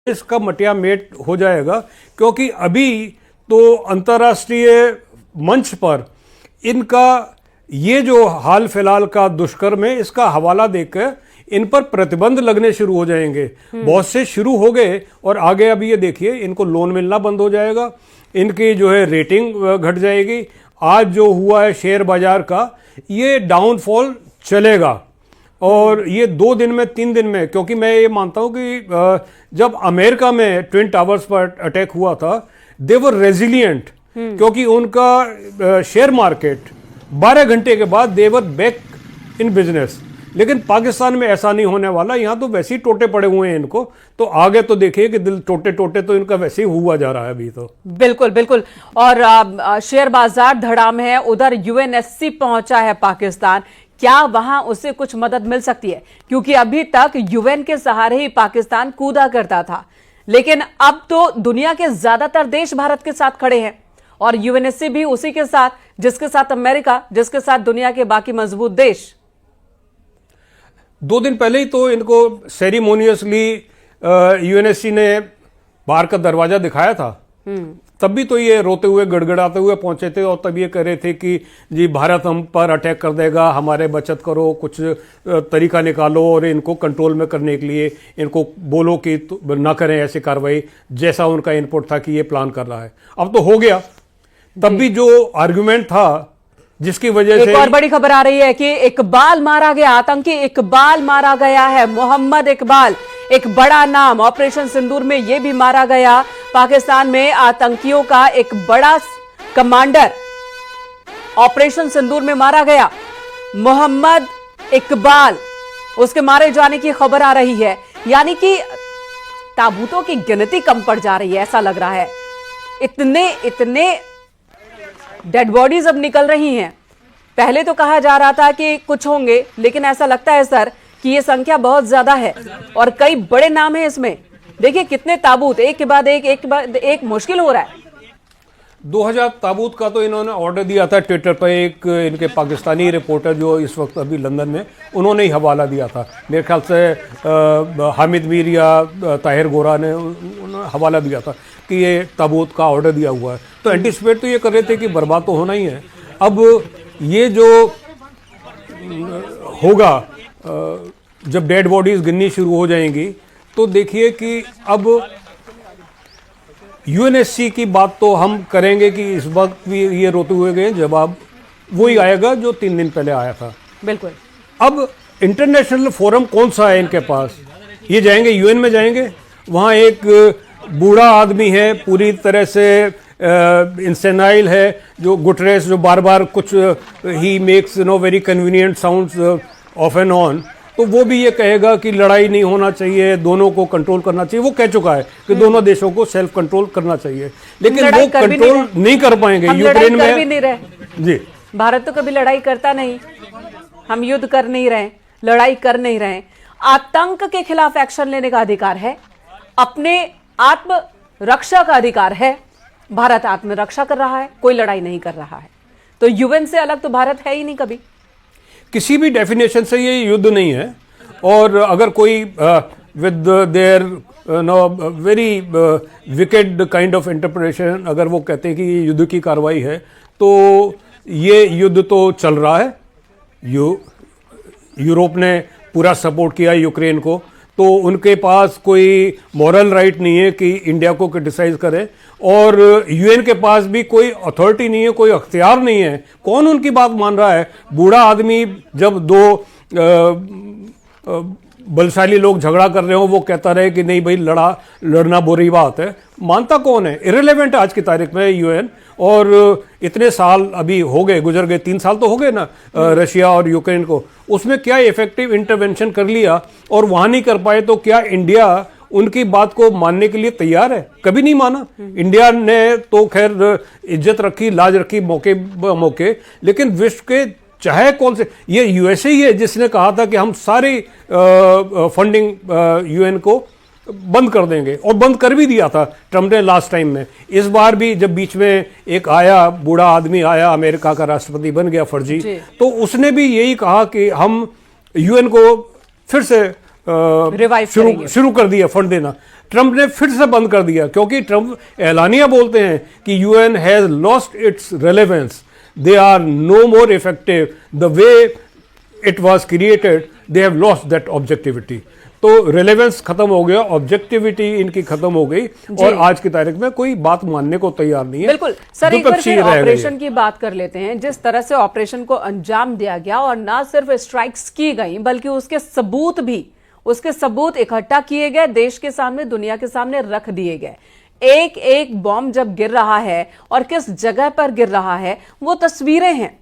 इसका मटियामेट हो जाएगा, क्योंकि अभी तो अंतर्राष्ट्रीय मंच पर इनका ये जो हाल फिलहाल का दुष्कर्म है, इसका हवाला देकर इन पर प्रतिबंध लगने शुरू हो जाएंगे। बहुत से शुरू हो गए और आगे अभी ये देखिए इनको लोन मिलना बंद हो जाएगा, इनकी जो है रेटिंग घट जाएगी। आज जो हुआ है शेयर बाजार का, ये डाउनफॉल चलेगा और ये 2 दिन में 3 दिन में, क्योंकि मैं ये मानता हूं कि जब अमेरिका में ट्विन टावर्स पर अटैक हुआ था, दे वर रेजिलियंट, क्योंकि उनका शेयर मार्केट 12 घंटे के बाद दे वर बैक इन बिजनेस। लेकिन पाकिस्तान में ऐसा नहीं होने वाला, यहां तो वैसे ही टोटे पड़े हुए हैं इनको, तो आगे तो देखिए कि दिल टोटे टोटे तो इनका वैसे ही हुआ जा रहा है अभी तो। बिल्कुल बिल्कुल। और शेयर बाजार धड़ाम है, उधर यूएनएससी पहुंचा है पाकिस्तान, क्या वहां उसे कुछ मदद मिल सकती है? क्योंकि अभी तक यूएन के सहारे ही पाकिस्तान कूदा करता था, लेकिन अब तो दुनिया के ज्यादातर देश भारत के साथ खड़े हैं और यूएनएससी भी उसी के साथ, जिसके साथ अमेरिका, जिसके साथ दुनिया के बाकी मजबूत देश। 2 दिन पहले ही तो इनको सेरिमोनियसली यूएनएससी ने बाहर का दरवाजा दिखाया था, तब भी तो ये रोते हुए गड़गड़ाते हुए पहुंचे थे और तब ये कह रहे थे कि जी भारत हम पर अटैक कर देगा, हमारे बचत करो, कुछ तरीका निकालो और इनको कंट्रोल में करने के लिए इनको बोलो कि ना करें ऐसी कार्रवाई, जैसा उनका इनपुट था कि ये प्लान कर रहा है। अब तो हो गया। तब भी जो आर्गुमेंट था जिसकी वजह से एक और बड़ी खबर आ रही है कि इकबाल मारा गया, आतंकी इकबाल मारा गया है। मोहम्मद इकबाल, एक बड़ा नाम, ऑपरेशन सिंदूर में यह भी मारा गया। पाकिस्तान में आतंकियों का एक बड़ा कमांडर ऑपरेशन सिंदूर में मारा गया, मोहम्मद इकबाल, उसके मारे जाने की खबर आ रही है। यानी कि ताबूतों की गिनती कम पड़ जा रही है, ऐसा लग रहा है। इतने डेड बॉडीज अब निकल रही हैं। पहले तो कहा जा रहा था कि कुछ होंगे, लेकिन ऐसा लगता है सर कि ये संख्या बहुत ज्यादा है और कई बड़े नाम हैं इसमें। देखिए कितने ताबूत एक के बाद एक मुश्किल हो रहा है। 2000 ताबूत का तो इन्होंने ऑर्डर दिया था ट्विटर पर। एक इनके पाकिस्तानी रिपोर्टर जो इस वक्त अभी लंदन में, उन्होंने ही हवाला दिया था। मेरे ख्याल से हामिद मीर या ताहिर गोरा ने उन्होंने हवाला दिया था कि ये ताबूत का ऑर्डर दिया हुआ है। तो एंटिसिपेट तो ये कर रहे थे कि बर्बाद तो होना ही है। अब ये जो होगा, जब डेड बॉडीज गिननी शुरू हो जाएंगी, तो देखिए कि अब यूएनएससी की बात तो हम करेंगे कि इस वक्त भी ये रोते हुए गए, जवाब वही आएगा जो 3 दिन पहले आया था। बिल्कुल। अब इंटरनेशनल फोरम कौन सा है इनके पास? ये जाएंगे यूएन में जाएंगे, वहाँ एक बूढ़ा आदमी है, पूरी तरह से इंसेनाइल है, जो गुटरेस, जो बार बार कुछ he makes very convenient sounds of and on, तो वो भी ये कहेगा कि लड़ाई नहीं होना चाहिए, दोनों को कंट्रोल करना चाहिए। वो कह चुका है कि दोनों देशों को सेल्फ कंट्रोल करना चाहिए, लेकिन वो कंट्रोल नहीं कर पाएंगे। यूक्रेन में भी नहीं रहे जी, भारत तो कभी लड़ाई करता नहीं, हम युद्ध कर नहीं रहे, लड़ाई कर नहीं रहे। आतंक के खिलाफ एक्शन लेने का अधिकार है, अपने आत्मरक्षा का अधिकार है। भारत आत्मरक्षा कर रहा है, कोई लड़ाई नहीं कर रहा है। तो यूएन से अलग तो भारत है ही नहीं कभी, किसी भी डेफिनेशन से ये युद्ध नहीं है। और अगर कोई with their very wicked kind of interpretation अगर वो कहते हैं कि ये युद्ध की कार्रवाई है, तो ये युद्ध तो चल रहा है। यूरोप ने पूरा सपोर्ट किया यूक्रेन को, तो उनके पास कोई मॉरल राइट नहीं है कि इंडिया को क्रिटिसाइज करें, और यूएन के पास भी कोई अथॉरिटी नहीं है, कोई अख्तियार नहीं है। कौन उनकी बात मान रहा है? बूढ़ा आदमी जब 2 बलशाली लोग झगड़ा कर रहे हो, वो कहता रहे कि नहीं भाई लड़ना बुरी बात है, मानता कौन है? इररिलेवेंट आज की तारीख में यूएन। और इतने साल अभी हो गए, गुजर गए, 3 साल तो हो गए ना रशिया और यूक्रेन को, उसमें क्या इफेक्टिव इंटरवेंशन कर लिया और वहां नहीं कर पाए, तो क्या इंडिया उनकी बात को मानने के लिए तैयार है? कभी नहीं माना। इंडिया ने तो खैर इज्जत रखी, लाज रखी मौके, लेकिन विश्व के चाहे कौन से, ये यूएसए ही है जिसने कहा था कि हम सारी फंडिंग यूएन को बंद कर देंगे, और बंद कर भी दिया था ट्रम्प ने लास्ट टाइम में। इस बार भी जब बीच में एक आया बूढ़ा आदमी आया, अमेरिका का राष्ट्रपति बन गया फर्जी, तो उसने भी यही कहा कि हम यूएन को फिर से Revive करेंगे। शुरू कर दिया फंड देना। ट्रंप ने फिर से बंद कर दिया, क्योंकि ट्रंप एलानिया बोलते हैं कि UN has lost its relevance, they are no more effective the way it was created, they have lost that objectivity. तो रेलेवेंस खत्म हो गया, ऑब्जेक्टिविटी इनकी खत्म हो गई, और आज की तारीख में कोई बात मानने को तैयार नहीं है। बिल्कुल सर, एक बार विपक्षी फिर रह गए। ऑपरेशन की बात कर लेते हैं। जिस तरह से ऑपरेशन को अंजाम दिया गया, और ना सिर्फ स्ट्राइक्स की गई बल्कि उसके सबूत इकट्ठा किए गए, देश के सामने, दुनिया के सामने रख दिए गए। एक एक बॉम्ब जब गिर रहा है और किस जगह पर गिर रहा है, वो तस्वीरें हैं,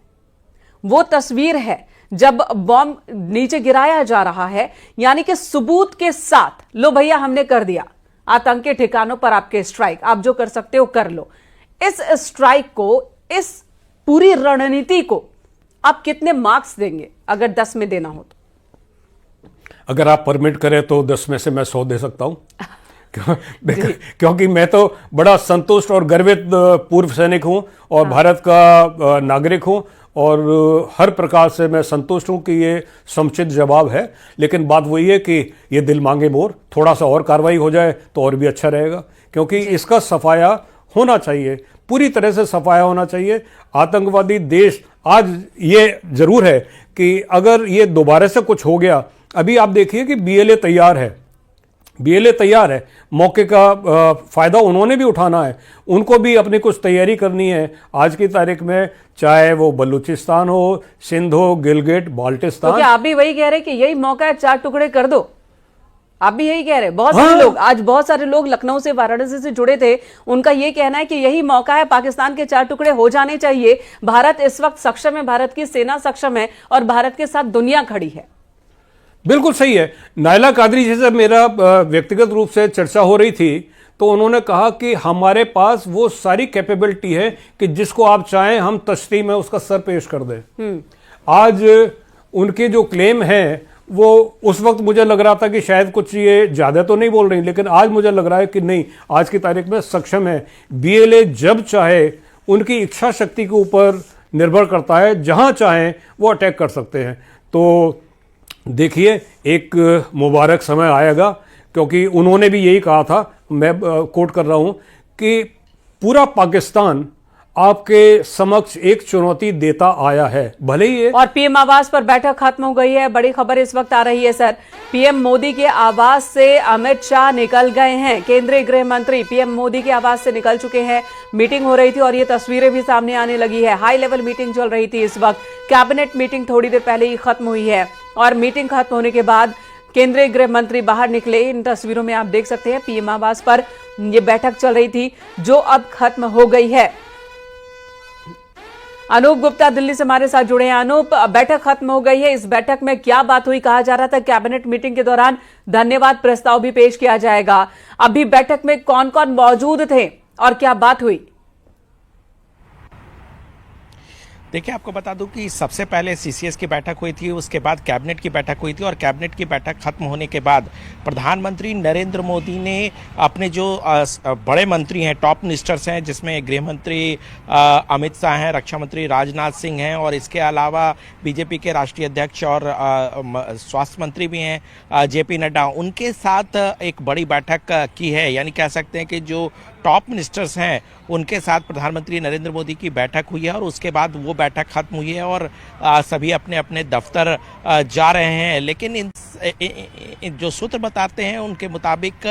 वो तस्वीर है जब बॉम्ब नीचे गिराया जा रहा है, यानी कि सबूत के साथ, लो भैया हमने कर दिया, आतंकी ठिकानों पर आपके स्ट्राइक, आप जो कर सकते हो कर लो। इस स्ट्राइक को, इस पूरी रणनीति को आप कितने मार्क्स देंगे अगर 10 में देना हो तो? अगर आप परमिट करें तो 10 में से मैं 100 दे सकता हूं। क्योंकि मैं तो बड़ा संतुष्ट और गर्वित पूर्व सैनिक हूं और भारत का नागरिक हूं, और हर प्रकार से मैं संतुष्ट हूं कि ये समुचित जवाब है। लेकिन बात वही है कि ये दिल मांगे मोर, थोड़ा सा और कार्रवाई हो जाए तो और भी अच्छा रहेगा, क्योंकि इसका सफाया होना चाहिए, पूरी तरह से सफाया होना चाहिए। आतंकवादी देश, आज ये जरूर है कि अगर ये दोबारा से कुछ हो गया, अभी आप देखिए कि बीएलए तैयार है, बीएलए तैयार है, मौके का फायदा उन्होंने भी उठाना है, उनको भी अपनी कुछ तैयारी करनी है। आज की तारीख में चाहे वो बलूचिस्तान हो, सिंध हो, गिलगिट, बाल्टिस्तान, तो क्या आप भी वही कह रहे हैं कि यही मौका है, 4 टुकड़े कर दो? आप भी यही कह रहे हैं? बहुत सारे लोग, आज बहुत सारे लोग लखनऊ से, वाराणसी से जुड़े थे, उनका यह कहना है कि यही मौका है, पाकिस्तान के 4 टुकड़े हो जाने चाहिए। भारत इस वक्त सक्षम है, भारत की सेना सक्षम है, और भारत के साथ दुनिया खड़ी है। बिल्कुल सही है। नायला कादरी जी से मेरा व्यक्तिगत रूप से चर्चा हो रही थी, तो उन्होंने कहा कि हमारे पास वो सारी कैपेबिलिटी है कि जिसको आप चाहें हम तश्ती में उसका सर पेश कर दें। आज उनके जो क्लेम हैं, वो उस वक्त मुझे लग रहा था कि शायद कुछ ये ज्यादा तो नहीं बोल रही, लेकिन आज मुझे लग रहा है कि नहीं, आज की तारीख में सक्षम है। बीएलए जब चाहे, उनकी इच्छा शक्ति के ऊपर निर्भर करता है, जहां चाहें वो अटैक कर सकते हैं। तो देखिए, एक मुबारक समय आएगा, क्योंकि उन्होंने भी यही कहा था, मैं कोट कर रहा हूं, कि पूरा पाकिस्तान आपके समक्ष एक चुनौती देता आया है, भले ही। और पीएम आवास पर बैठक खत्म हो गई है, बड़ी खबर इस वक्त आ रही है सर। पीएम मोदी के आवास से अमित शाह निकल गए हैं, केंद्रीय गृह मंत्री पीएम मोदी के आवास से निकल चुके हैं। मीटिंग हो रही थी और ये तस्वीरें भी सामने आने लगी है। हाई लेवल मीटिंग चल रही थी इस वक्त, कैबिनेट मीटिंग थोड़ी देर पहले ही खत्म हुई है, और मीटिंग खत्म होने के बाद केंद्रीय गृह मंत्री बाहर निकले। इन तस्वीरों में आप देख सकते हैं पीएम आवास पर यह बैठक चल रही थी, जो अब खत्म हो गई है। अनूप गुप्ता दिल्ली से हमारे साथ जुड़े हैं। अनूप, बैठक खत्म हो गई है, इस बैठक में क्या बात हुई? कहा जा रहा था कैबिनेट मीटिंग के दौरान धन्यवाद प्रस्ताव भी पेश किया जाएगा। अभी बैठक में कौन कौन मौजूद थे और क्या बात हुई? देखिए, आपको बता दूं कि सबसे पहले सीसीएस की बैठक हुई थी, उसके बाद कैबिनेट की बैठक हुई थी, और कैबिनेट की बैठक खत्म होने के बाद प्रधानमंत्री नरेंद्र मोदी ने अपने जो बड़े मंत्री हैं, टॉप मिनिस्टर्स हैं, जिसमें गृह मंत्री अमित शाह हैं, रक्षा मंत्री राजनाथ सिंह हैं, और इसके अलावा बीजेपी के राष्ट्रीय अध्यक्ष और स्वास्थ्य मंत्री भी हैं जेपी नड्डा, उनके साथ एक बड़ी बैठक की है। यानी कह सकते हैं कि जो टॉप मिनिस्टर्स हैं उनके साथ प्रधानमंत्री नरेंद्र मोदी की बैठक हुई है, और उसके बाद वो बैठक खत्म हुई है और सभी अपने अपने दफ्तर जा रहे हैं। लेकिन इन जो सूत्र बताते हैं उनके मुताबिक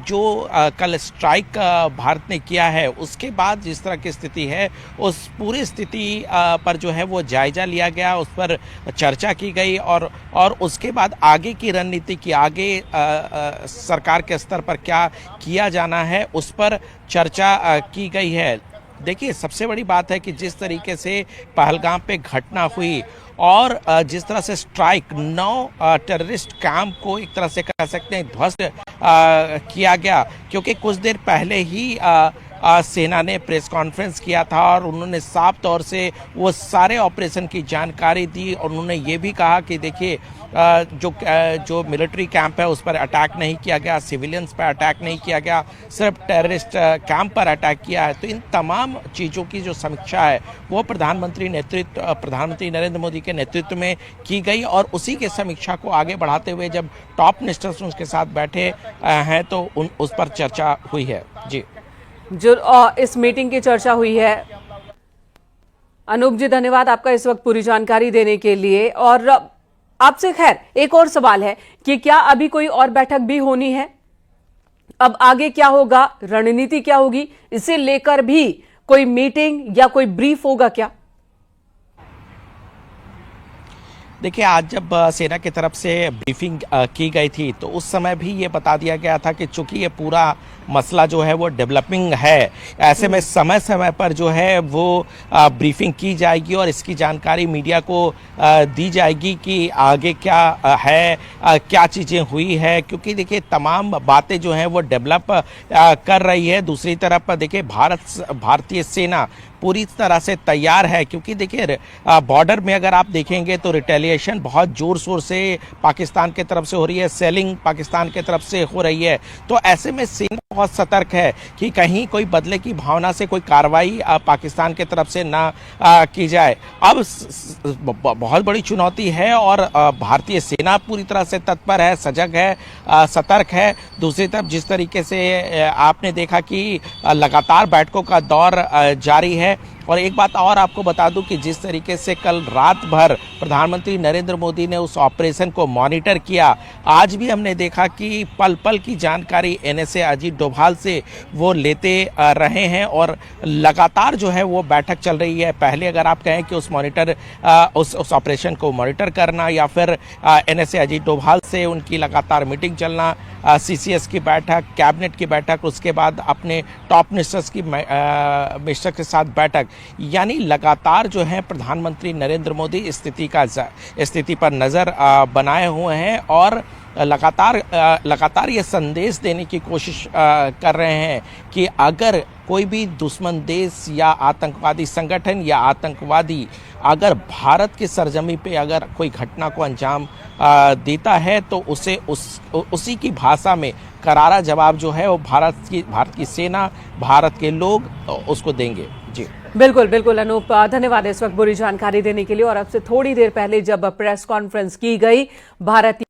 जो कल स्ट्राइक भारत ने किया है, उसके बाद जिस तरह की स्थिति है, उस पूरी स्थिति पर जो है वो जायजा लिया गया, उस पर चर्चा की गई, और उसके बाद आगे की रणनीति की, आगे सरकार के स्तर पर क्या किया जाना है, उस पर चर्चा की गई है। देखिए, सबसे बड़ी बात है कि जिस तरीके से पहलगाम पे घटना हुई और जिस तरह से स्ट्राइक 9 टेररिस्ट कैंप को एक तरह से कह सकते हैं ध्वस्त किया गया, क्योंकि कुछ देर पहले ही सेना ने प्रेस कॉन्फ्रेंस किया था और उन्होंने साफ तौर से वो सारे ऑपरेशन की जानकारी दी और उन्होंने ये भी कहा कि देखिए जो मिलिट्री कैंप है उस पर अटैक नहीं किया गया, सिविलियंस पर अटैक नहीं किया गया, सिर्फ टेररिस्ट कैंप पर अटैक किया है। तो इन तमाम चीज़ों की जो समीक्षा है वो प्रधानमंत्री नरेंद्र मोदी के नेतृत्व में की गई और उसी के समीक्षा को आगे बढ़ाते हुए जब टॉप मिनिस्टर्स उसके साथ बैठे हैं तो उस पर चर्चा हुई है। जी, जो इस मीटिंग की चर्चा हुई है। अनूप जी, धन्यवाद आपका इस वक्त पूरी जानकारी देने के लिए। और आपसे खैर एक और सवाल है कि क्या अभी कोई और बैठक भी होनी है? अब आगे क्या होगा, रणनीति क्या होगी, इसे लेकर भी कोई मीटिंग या कोई ब्रीफ होगा क्या? देखिए, आज जब सेना की तरफ से ब्रीफिंग की गई थी तो उस समय भी ये बता दिया गया था कि चूंकि ये पूरा मसला जो है वो डेवलपिंग है, ऐसे में समय समय पर जो है वो ब्रीफिंग की जाएगी और इसकी जानकारी मीडिया को दी जाएगी कि आगे क्या है, क्या चीज़ें हुई है, क्योंकि देखिए तमाम बातें जो हैं वो डेवलप कर रही है। दूसरी तरफ देखिए भारतीय सेना पूरी तरह से तैयार है, क्योंकि देखिए बॉर्डर में अगर आप देखेंगे तो रिटेलिएशन बहुत जोर शोर से पाकिस्तान की तरफ से हो रही है, सेलिंग पाकिस्तान की तरफ से हो रही है। तो ऐसे में सेना बहुत सतर्क है कि कहीं कोई बदले की भावना से कोई कार्रवाई पाकिस्तान की तरफ से ना की जाए। अब बहुत बड़ी चुनौती है और भारतीय सेना पूरी तरह से तत्पर है, सजग है, सतर्क है। दूसरी तरफ जिस तरीके से आपने देखा कि लगातार बैठकों का दौर जारी है। और एक बात और आपको बता दूं कि जिस तरीके से कल रात भर प्रधानमंत्री नरेंद्र मोदी ने उस ऑपरेशन को मॉनिटर किया, आज भी हमने देखा कि पल पल की जानकारी एनएसए अजीत डोभाल से वो लेते रहे हैं और लगातार जो है वो बैठक चल रही है। पहले अगर आप कहें कि उस ऑपरेशन को मॉनिटर करना या फिर एनएसए अजीत डोभाल से उनकी लगातार मीटिंग चलना, सीसीएस की बैठक, कैबिनेट की बैठक, उसके बाद अपने टॉप मिनिस्टर्स की मिनिस्टर के साथ बैठक, यानी लगातार जो है प्रधानमंत्री नरेंद्र मोदी स्थिति पर नज़र बनाए हुए हैं और लगातार ये संदेश देने की कोशिश कर रहे हैं कि अगर कोई भी दुश्मन देश या आतंकवादी संगठन या आतंकवादी अगर भारत की सरजमी पे अगर कोई घटना को अंजाम देता है तो उसे उसी की भाषा में करारा जवाब जो है वो भारत की सेना, भारत के लोग उसको देंगे। जी, बिल्कुल बिल्कुल अनूप, धन्यवाद इस वक्त पूरी जानकारी देने के लिए। और अब से थोड़ी देर पहले जब प्रेस कॉन्फ्रेंस की गई भारतीय